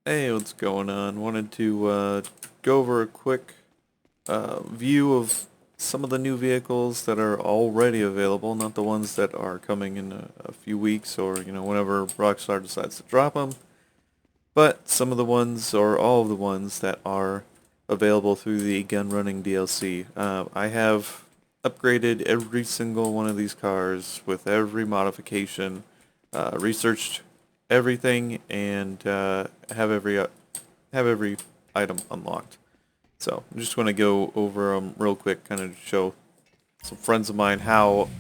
Hey, what's going on? Wanted to go over a quick view of some of the new vehicles that are already available, not the ones that are coming in a few weeks or, whenever Rockstar decides to drop them, but some of the ones or all of the ones that are available through the Gunrunning DLC. I have upgraded every single one of these cars with every modification, researched everything, and have every item unlocked. So I'm just going to go over them real quick, kind of show some friends of mine how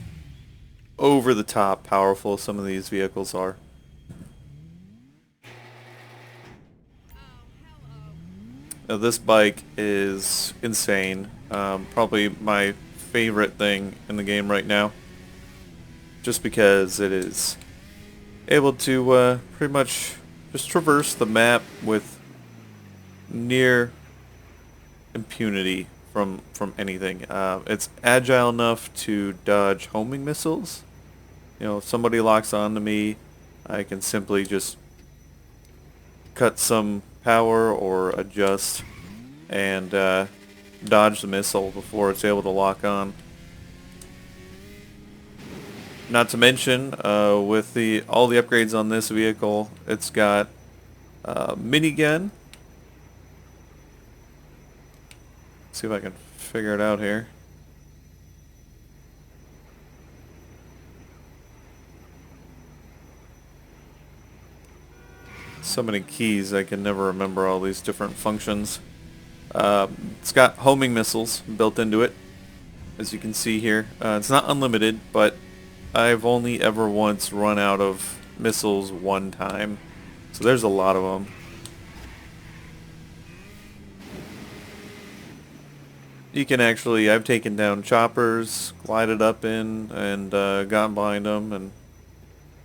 over the top powerful some of these vehicles are. Now, this bike is insane. Probably my favorite thing in the game right now, just because it is able to pretty much just traverse the map with near impunity from anything. It's agile enough to dodge homing missiles. If somebody locks onto me, I can simply just cut some power or adjust and dodge the missile before it's able to lock on. Not to mention, with all the upgrades on this vehicle, it's got minigun. See if I can figure it out here. So many keys, I can never remember all these different functions. It's got homing missiles built into it, as you can see here. It's not unlimited, but I've only ever once run out of missiles one time. So there's a lot of them. You can actually, I've taken down choppers, glided up in, and gotten behind them and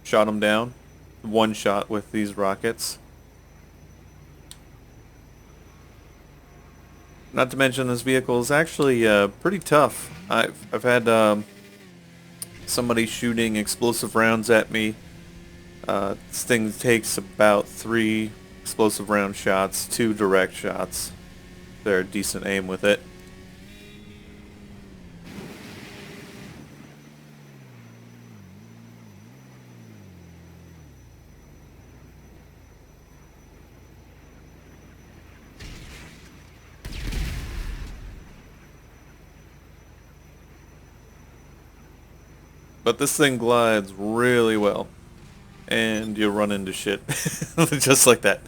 shot them down. One shot with these rockets. Not to mention this vehicle is actually pretty tough. I've had somebody shooting explosive rounds at me. This thing takes about 3 explosive round shots, 2 direct shots. They're decent aim with it. But this thing glides really well. And you run into shit. Just like that.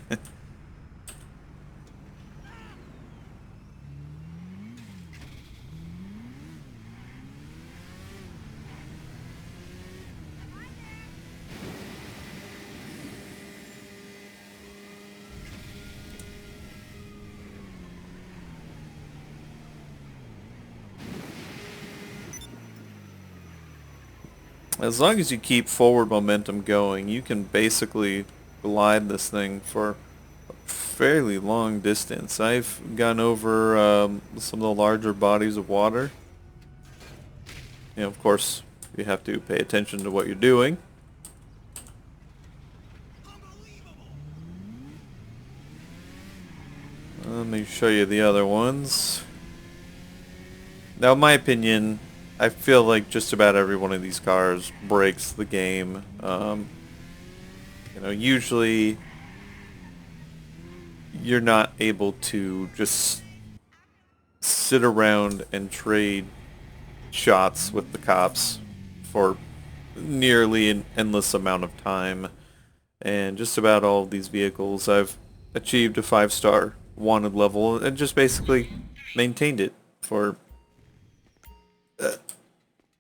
As long as you keep forward momentum going, you can basically glide this thing for a fairly long distance. I've gone over some of the larger bodies of water. Of course, you have to pay attention to what you're doing. Let me show you the other ones. Now, in my opinion, I feel like just about every one of these cars breaks the game. Usually you're not able to just sit around and trade shots with the cops for nearly an endless amount of time. And just about all of these vehicles, I've achieved a 5-star wanted level and just basically maintained it for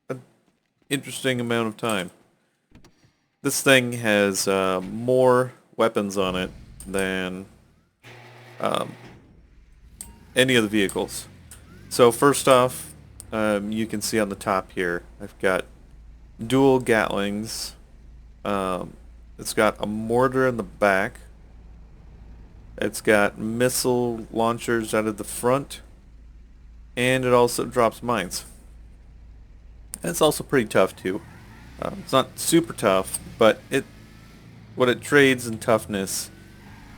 an interesting amount of time. This thing has more weapons on it than um, any of the vehicles. So first off, you can see on the top here, I've got dual Gatlings. It's got a mortar in the back. It's got missile launchers out of the front. And it also drops mines. And it's also pretty tough too. It's not super tough, but what it trades in toughness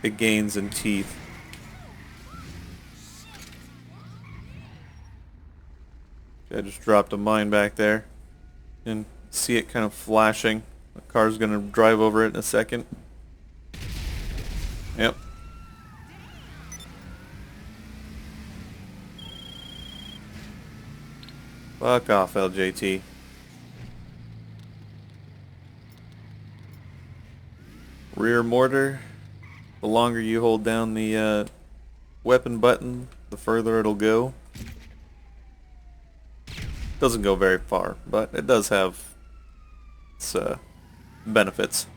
it gains in teeth. I just dropped a mine back there. And see it kind of flashing. The car's gonna drive over it in a second. Yep. Fuck off, LJT. Rear mortar. The longer you hold down the weapon button, the further it'll go. Doesn't go very far, but it does have its benefits.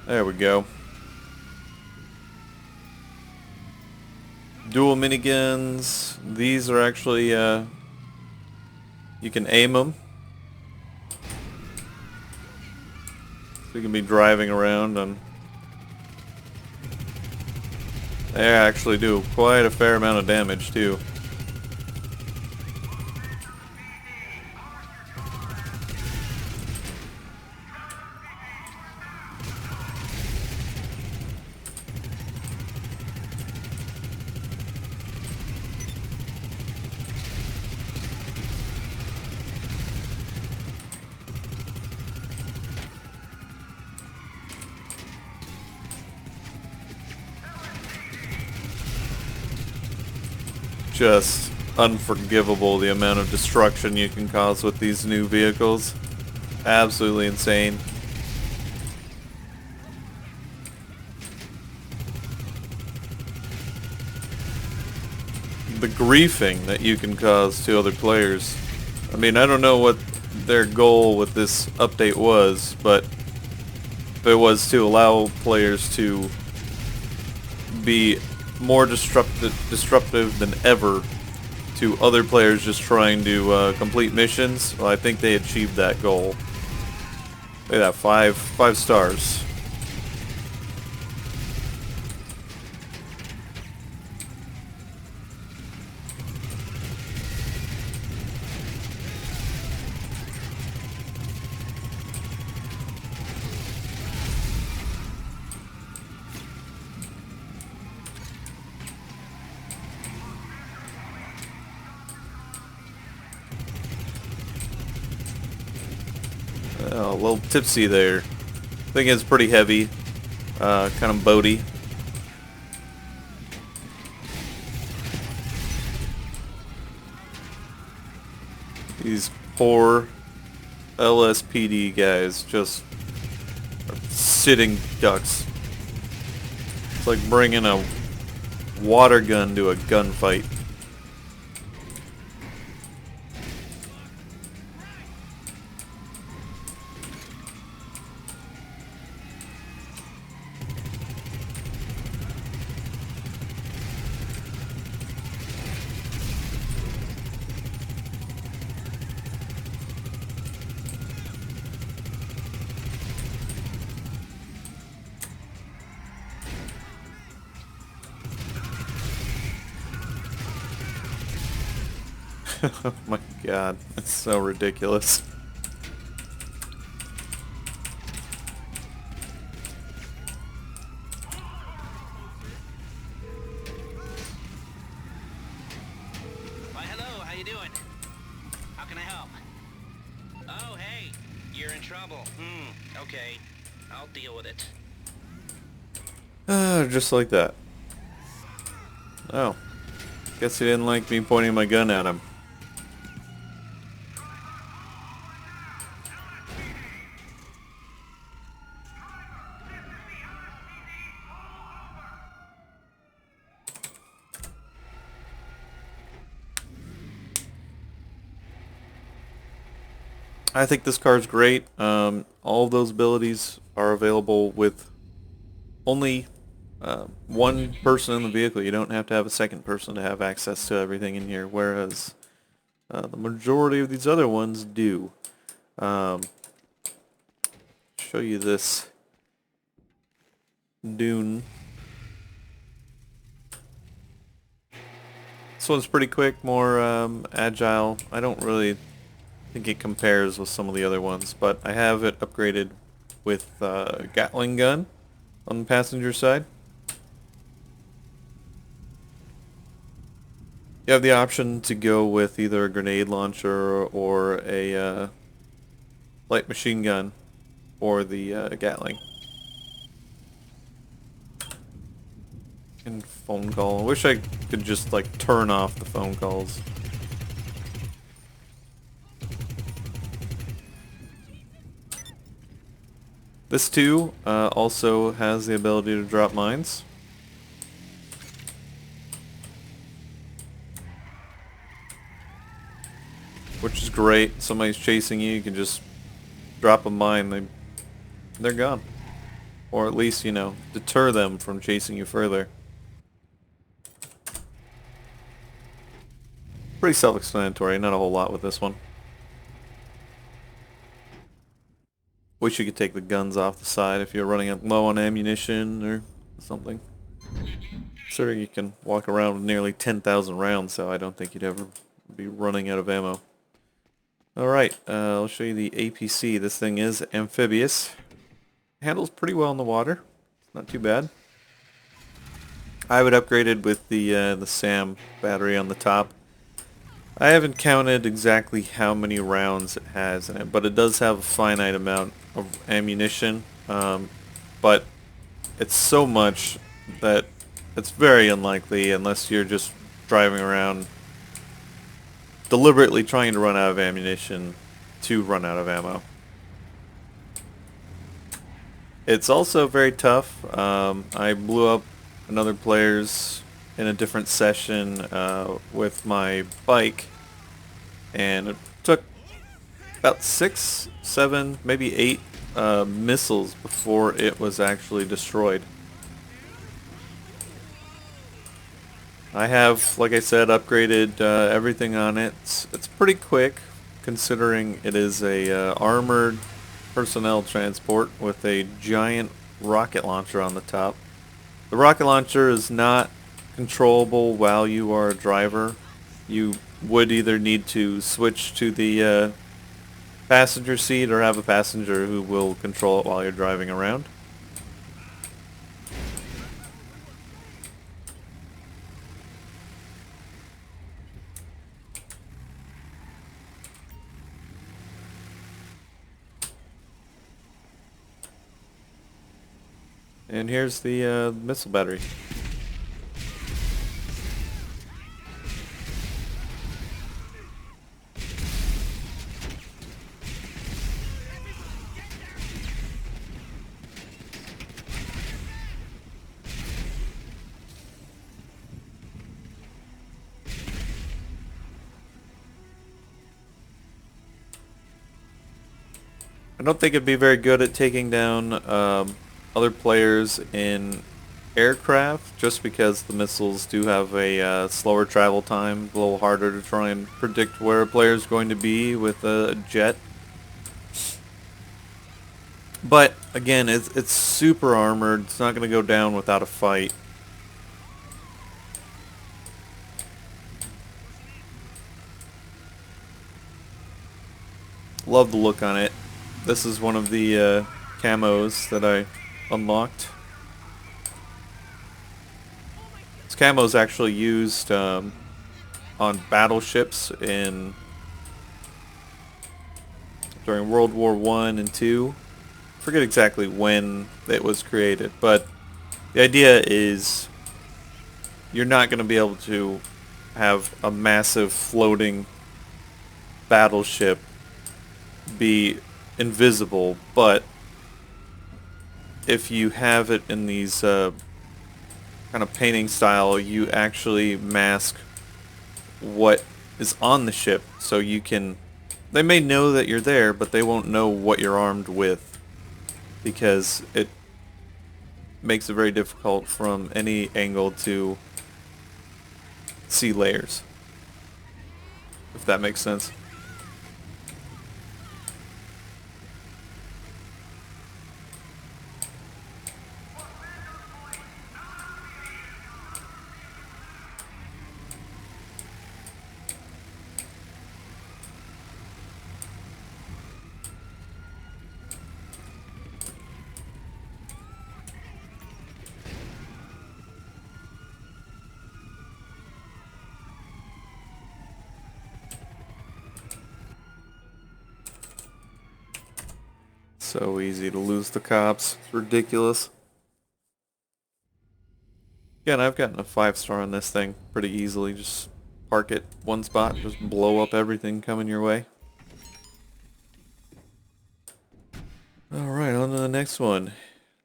There we go. Dual miniguns. These are actually, you can aim them. So you can be driving around and they actually do quite a fair amount of damage too. Just unforgivable the amount of destruction you can cause with these new vehicles. Absolutely insane. The griefing that you can cause to other players. I mean, I don't know what their goal with this update was, but if it was to allow players to be more disruptive than ever to other players just trying to complete missions, well, I think they achieved that goal. Look at that, five stars. Oh, a little tipsy there. Thing is pretty heavy, kind of boaty. These poor LSPD guys just are sitting ducks. It's like bringing a water gun to a gunfight. Oh my god, it's so ridiculous. Why, hello, how you doing? How can I help? Oh, hey, you're in trouble. Okay, I'll deal with it. Just like that. Oh, guess he didn't like me pointing my gun at him. I think this car's great. All of those abilities are available with only one person in the vehicle. You don't have to have a second person to have access to everything in here, whereas the majority of these other ones do. Show you this Dune. This one's pretty quick, more agile. I don't really think it compares with some of the other ones, but I have it upgraded with Gatling gun on the passenger side. You have the option to go with either a grenade launcher or a light machine gun for the Gatling. And phone call. I wish I could just like turn off the phone calls. This too also has the ability to drop mines. Which is great. Somebody's chasing you, you can just drop a mine, they're gone. Or at least, you know, deter them from chasing you further. Pretty self-explanatory, not a whole lot with this one. Wish you could take the guns off the side if you're running low on ammunition or something. Considering you can walk around with nearly 10,000 rounds, so I don't think you'd ever be running out of ammo. Alright, I'll show you the APC. This thing is amphibious. Handles pretty well in the water. Not too bad. I would upgrade it with the SAM battery on the top. I haven't counted exactly how many rounds it has in it, but it does have a finite amount of ammunition. But it's so much that it's very unlikely, unless you're just driving around deliberately trying to run out of ammunition, to run out of ammo. It's also very tough. I blew up another player's in a different session with my bike, and it took about 6, 7, maybe 8 missiles before it was actually destroyed. I have, like I said, upgraded everything on it. It's pretty quick, considering it is a armored personnel transport with a giant rocket launcher on the top. The rocket launcher is not controllable while you are a driver. You would either need to switch to the passenger seat or have a passenger who will control it while you're driving around. And here's the missile battery. I don't think it'd be very good at taking down other players in aircraft, just because the missiles do have a slower travel time, a little harder to try and predict where a player is going to be with a jet. But again, it's super armored. It's not going to go down without a fight. Love the look on it. This is one of the camos that I unlocked. This camo is actually used on battleships during World War I and II. I forget exactly when it was created, but the idea is you're not going to be able to have a massive floating battleship be invisible, but if you have it in these kind of painting style, you actually mask what is on the ship, so you can, they may know that you're there, but they won't know what you're armed with, because it makes it very difficult from any angle to see layers, if that makes sense. So easy to lose the cops. It's ridiculous. Again, I've gotten a 5-star on this thing pretty easily. Just park it one spot, just blow up everything coming your way. Alright, on to the next one.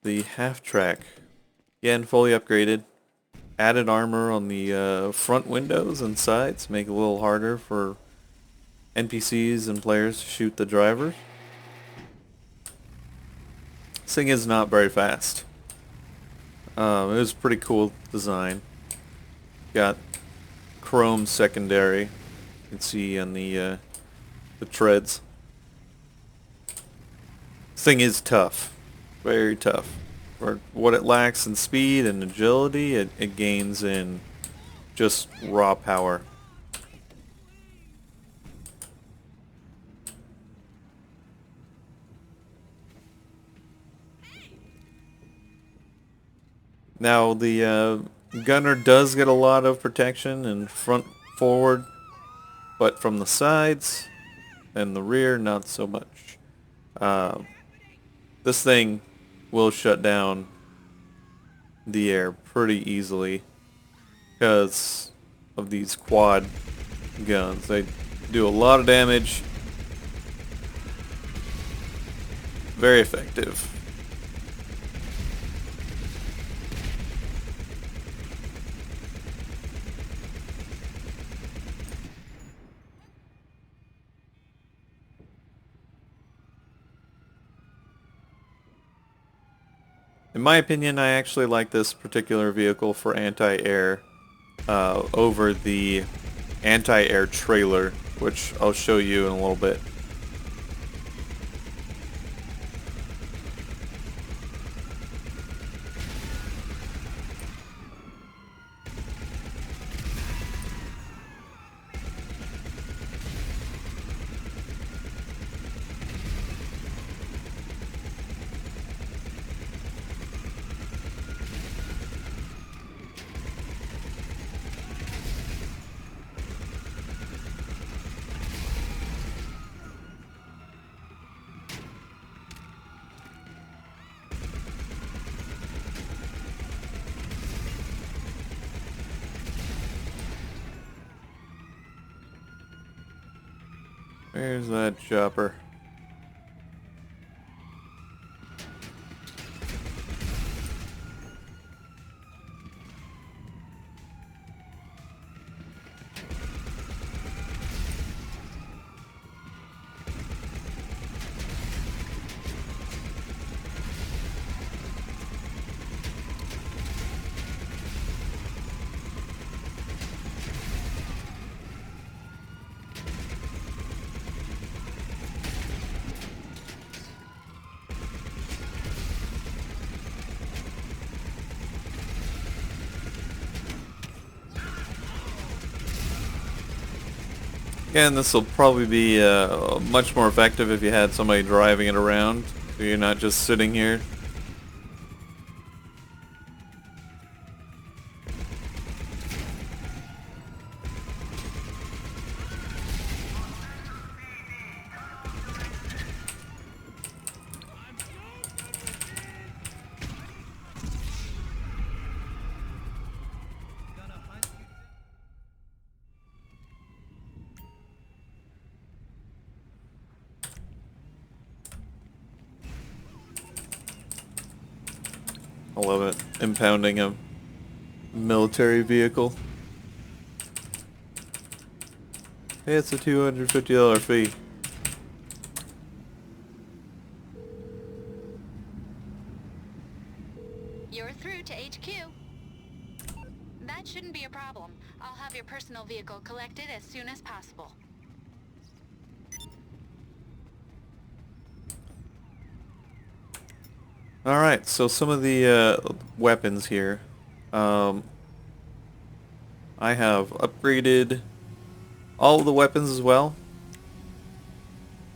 The half-track. Again, fully upgraded. Added armor on the front windows and sides. Make it a little harder for NPCs and players to shoot the driver. This thing is not very fast. It was a pretty cool design. Got chrome secondary. You can see on the treads. This thing is tough. Very tough. For what it lacks in speed and agility, it gains in just raw power. Now the gunner does get a lot of protection in front forward, but from the sides and the rear not so much. This thing will shut down the air pretty easily because of these quad guns. They do a lot of damage. Very effective. In my opinion, I actually like this particular vehicle for anti-air over the anti-air trailer, which I'll show you in a little bit. Where's that chopper? Again, this will probably be much more effective if you had somebody driving it around, so you're not just sitting here. I love it. Impounding a military vehicle. Hey, it's a $250 fee. You're through to HQ. That shouldn't be a problem. I'll have your personal vehicle collected as soon as possible. Alright, so some of the weapons here. I have upgraded all of the weapons as well.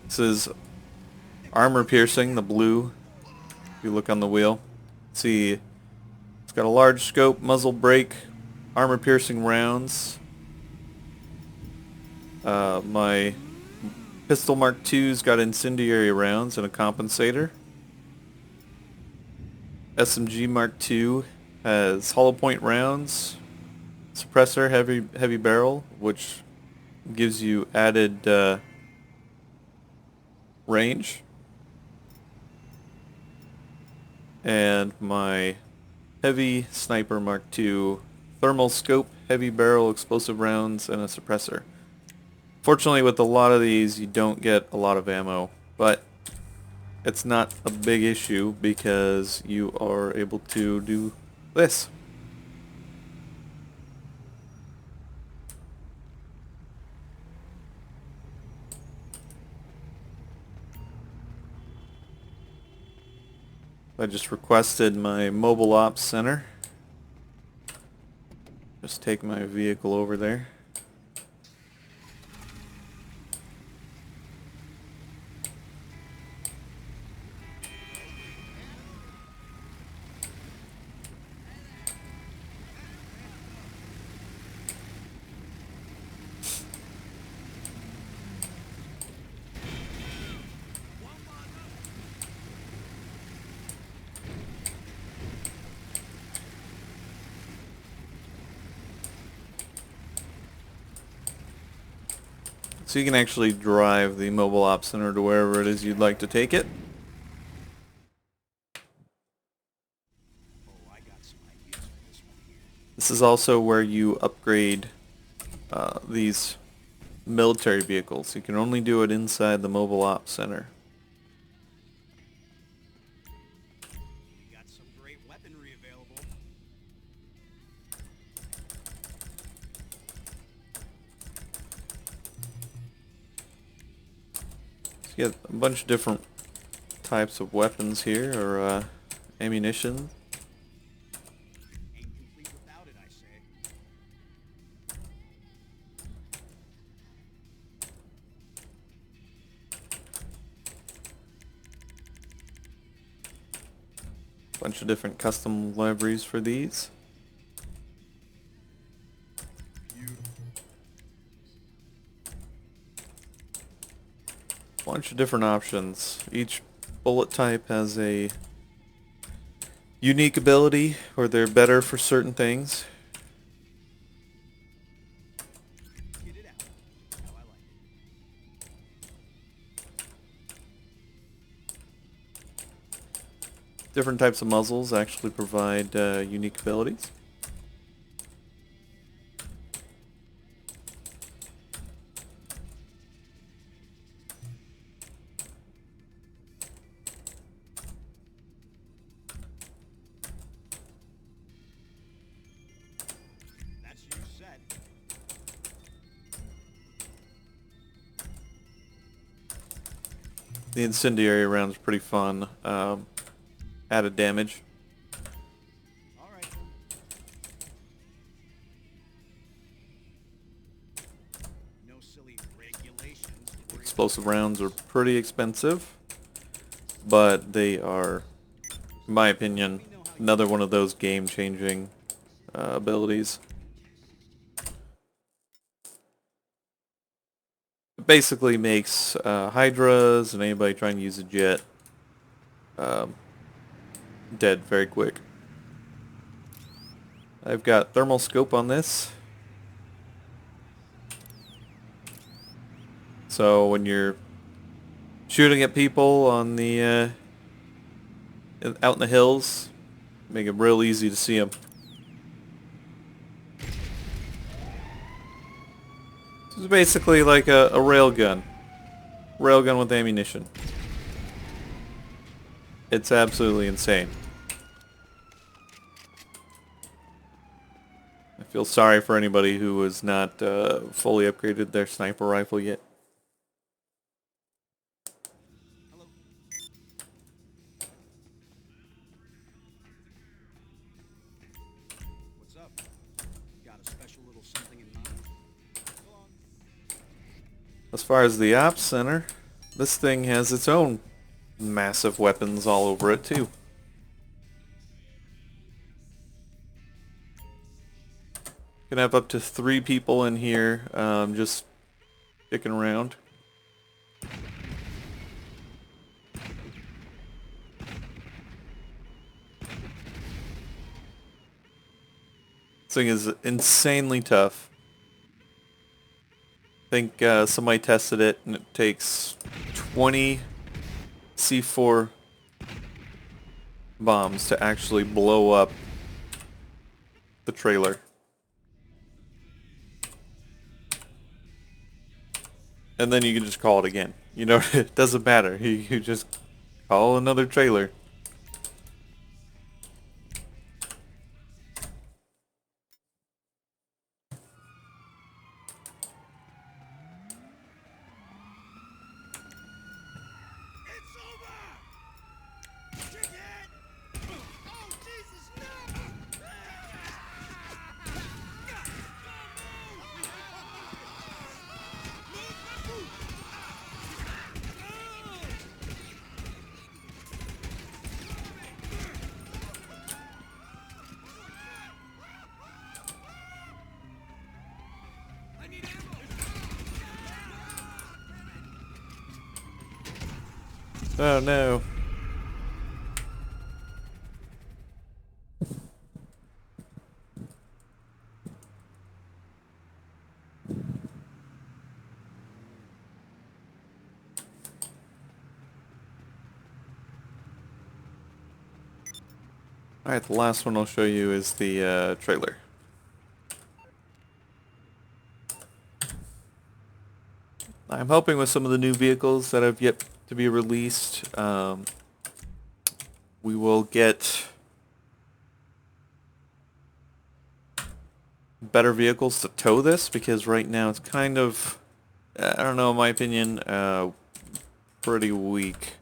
This is armor piercing, the blue. If you look on the wheel, see it's got a large scope, muzzle brake, armor piercing rounds. My pistol Mark II's got incendiary rounds and a compensator. SMG Mark II has hollow point rounds, suppressor, heavy barrel, which gives you added range, and my heavy sniper Mark II, thermal scope, heavy barrel, explosive rounds, and a suppressor. Fortunately, with a lot of these, you don't get a lot of ammo, but it's not a big issue because you are able to do this. I just requested my mobile ops center. Just take my vehicle over there. So you can actually drive the mobile ops center to wherever it is you'd like to take it. This is also where you upgrade these military vehicles. You can only do it inside the mobile ops center. You got some great weaponry available. So you get a bunch of different types of weapons here, or ammunition. Ain't complete without it, I say. Bunch of different custom liveries for these. Bunch of different options. Each bullet type has a unique ability, or they're better for certain things. Get it out. How I like it. Different types of muzzles actually provide unique abilities. That's you set. The incendiary round's pretty fun. Added damage. All right. No silly regulations. to worry Explosive rounds are pretty expensive, but they are, in my opinion, another one of those game-changing abilities. It basically makes Hydras and anybody trying to use a jet dead very quick. I've got thermal scope on this. So when you're shooting at people on the out in the hills, make it real easy to see them. This is basically like a railgun. Railgun with ammunition. It's absolutely insane. I feel sorry for anybody who has not fully upgraded their sniper rifle yet. Hello. What's up? Got a special little something in mind? Go on. As far as the ops center, this thing has its own massive weapons all over it too. You can have up to 3 people in here just sticking around. This thing is insanely tough. I think somebody tested it and it takes 20 C4 bombs to actually blow up the trailer. And then you can just call it again. You know, it doesn't matter. You just call another trailer. It's over! Chicken! Oh, Jesus, no! I need ammo! Oh no. Alright, the last one I'll show you is the trailer. I'm hoping with some of the new vehicles that have yet to be released, we will get better vehicles to tow this, because right now it's kind of, I don't know, in my opinion, pretty weak.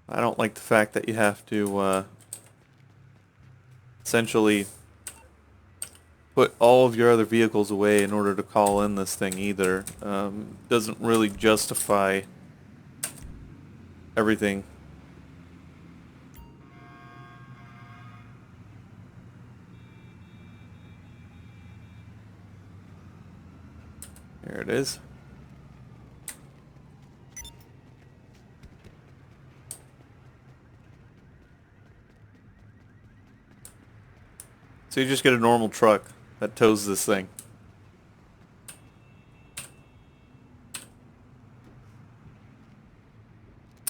I don't like the fact that you have to essentially put all of your other vehicles away in order to call in this thing either. Doesn't really justify everything. There it is. So you just get a normal truck that tows this thing.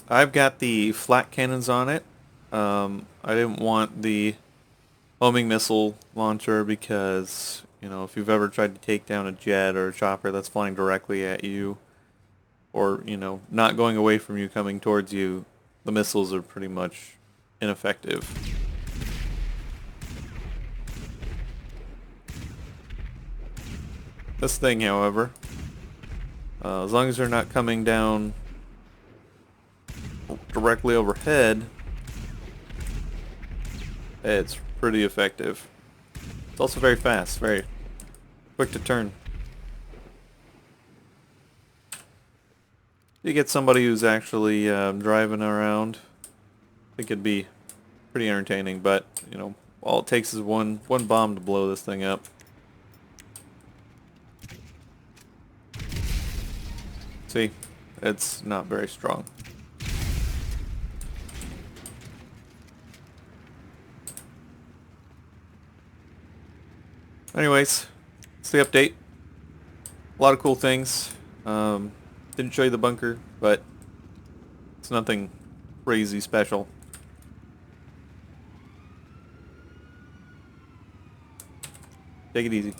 I've got the flat cannons on it. I didn't want the homing missile launcher because, you know, if you've ever tried to take down a jet or a chopper that's flying directly at you, or, you know, not going away from you, coming towards you, the missiles are pretty much ineffective. This thing, however, as long as they're not coming down directly overhead, it's pretty effective. It's also very fast, very quick to turn. You get somebody who's actually driving around, I think it'd be pretty entertaining, but, you know, all it takes is one bomb to blow this thing up. See, it's not very strong. Anyways, it's the update. A lot of cool things. Didn't show you the bunker, but it's nothing crazy special. Take it easy.